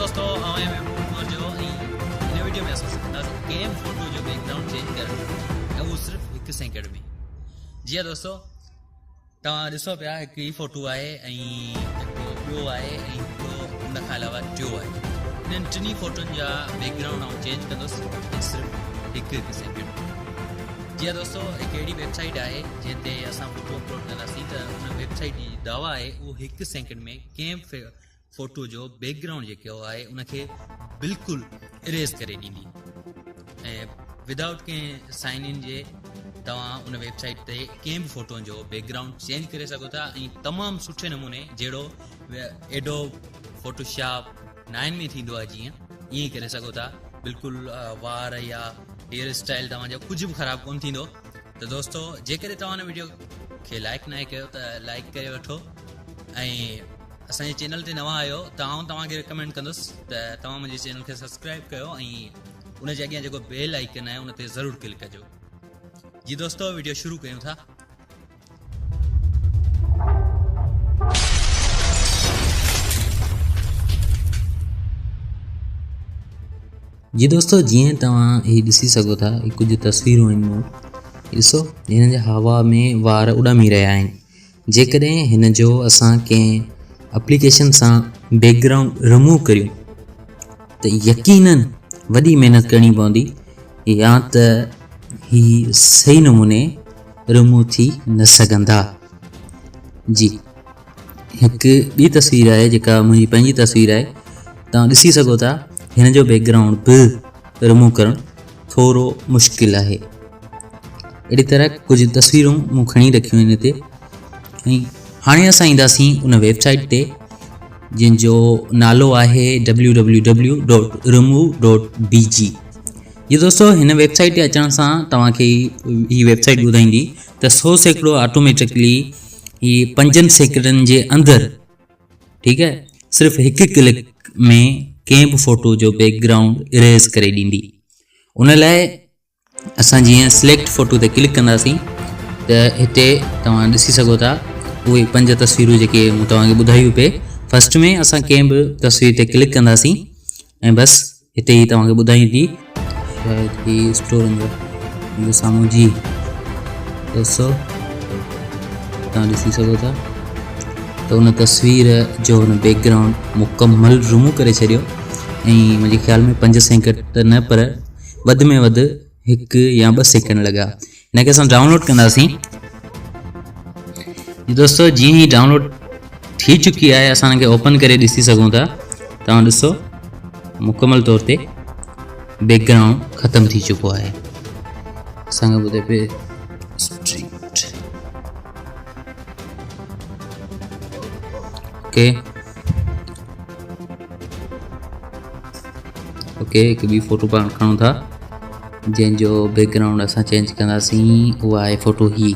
दोस्तों जो इन वीडियो में केम फोटो जो बैकग्राउंड चेंज कर वो सिर्फ 1 सेकंड में। जी हाँ दोस्तों, तव्हां ॾिसो पिया हिकु ई फोटो आहे ॿियो आहे उन खां अलावा टियों आहे। इन्हनि टिनी फोटोनि जा बैकग्राउंड आउं चेंज कंदुसि सिर्फ़ु हिकु सेकंड। जी हाँ दोस्तों, हिकु अहिड़ी वेबसाइट आहे जिते असां फोटो अपलोड कंदासीं त उन वेबसाइट जी दावा आहे उहो 1 सेकंड में कंहिं फोटो जो बैकग्राउंड जेको आहे उनखे बिल्कुलु इरेज़ करे ॾींदी ऐं विदाउट कंहिं साइन इन जे तव्हां उन वेबसाइट ते कंहिं बि फोटो जो बैकग्राउंड चेंज करे सघो था ऐं तमामु सुठे नमूने जहिड़ो एडोब फोटोशॉप 9 में थींदो आहे जीअं ईअं ई करे सघो था। बिल्कुलु वार या हेयर स्टाइल तव्हांजो कुझु बि ख़राबु कोन थींदो। त दोस्तों, जेकॾहिं तव्हां हिन वीडियो खे लाइक न कयो त लाइक करे वठो ऐं असांजे चैनल ते नवां आहियो त आउं तव्हांखे रिकमेंड कंदुसि त तव्हां मुंहिंजे चैनल खे सब्सक्राइब कयो ऐं उन जे अॻियां जेको बेल आइकन आहे उन ते ज़रूरु क्लिक कजो। जी दोस्तों, वीडियो शुरू कयूं था। जी दोस्तों, जीअं तव्हां हीअ ॾिसी सघो था कुझु तस्वीरूं आहिनि मूं ॾिसो, हिन जा हवा में वार उॾामी रहिया आहिनि। जेकॾहिं हिन जो असां कंहिं एप्लीकेशन सां बैकग्राउंड रिमूव करियूं त यकीनन वॾी महिनत करणी पवंदी या त ही सही नमूने रिमूव थी न सघंदा। जी, हिकु ॿी तस्वीर आहे जेका मुंहिंजी पंहिंजी तस्वीर आहे। तव्हां ॾिसी सघो था हिन जो बैकग्राउंड बि रिमूव करणु थोरो मुश्किल आहे। अहिड़ी तरह कुझु तस्वीरूं मूं खणी रखियूं आहिनि हिते ऐं हाणे असां ईंदासीं उन वेबसाइट ते जंहिंजो नालो आहे www.remove.bg। ये दोस्तों, हिन वेबसाइट ते अचण सां तव्हांखे हीअ वेबसाइट ॿुधाईंदी त 100% ऑटोमेटिकली हीअ 5 सेकंडनि जे अंदरि, ठीकु आहे, सिर्फ़ु हिकु क्लिक में कंहिं बि फोटो जो बैकग्राउंड इरेज़ करे ॾींदी। उन लाइ असां जीअं सिलेक्ट फोटो ते क्लिक कंदासीं त हिते तव्हां ॾिसी सघो था उहे 5 तस्वीरूं जेके मूं तव्हांखे ॿुधायूं पे। फस्ट में असां कंहिं बि तस्वीर ते क्लिक कंदासीं ऐं बसि हिते ई तव्हांखे ॿुधाईंदी शायदि ही स्टोर जो साम्हूं। जी दोस्तों, तव्हां ॾिसी सघो था त उन तस्वीर जो हुन बैकग्राउंड मुकमल रिमूव करे छॾियो ऐं मुंहिंजे ख़्याल में 5 सेकंड त न पर वधि में वधि 1 या 2 सेकंड लॻा। हिनखे असां डाउनलोड कंदासीं। दोस्तों, जीअं ई डाउनलोड थी चुकी आहे असां हिनखे ओपन करे ॾिसी सघूं था। तव्हां ॾिसो मुकमल तौर ते बैकग्राउंड ख़तमु थी चुको आहे। असांखे ॿुधाए पिए स्ट्रीट ओके हिकु ॿी फोटो पाण खणूं था जंहिंजो बैकग्राउंड असां चेंज कंदासीं। उहा आहे फोटो ही।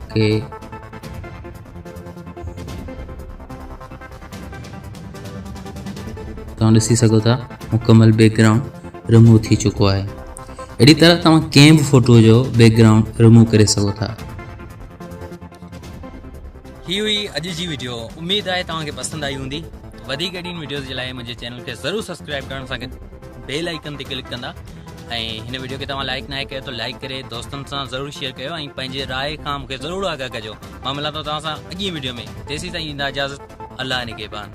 ओके, तव्हां ॾिसी सघो था मुकमल बैकग्राउंड रिमूव थी चुको आहे। अहिड़ी तरह तव्हां कंहिं बि फोटो जो बैकग्राउंड रिमूव करे सघो था। ही हुई अॼु जी वीडियो। उम्मीद आहे तव्हांखे पसंदि आई हूंदी। वधीक अहिड़ी वीडियोज़ जे लाइ मुंहिंजे चैनल खे ज़रूरु सब्सक्राइब करणु सां गॾु बेल आइकन ते क्लिक कंदा ऐं हिन वीडियो खे तव्हां लाइक न कयो त लाइक करे दोस्तनि सां ज़रूरु शेयर कयो ऐं पंहिंजे राय खां मूंखे ज़रूरु आगाह कजो। मां मिलां थो तव्हां सां अॻी वीडियो में। तेसीं ताईं ईंदा इजाज़त। अल्लाह निगहबान।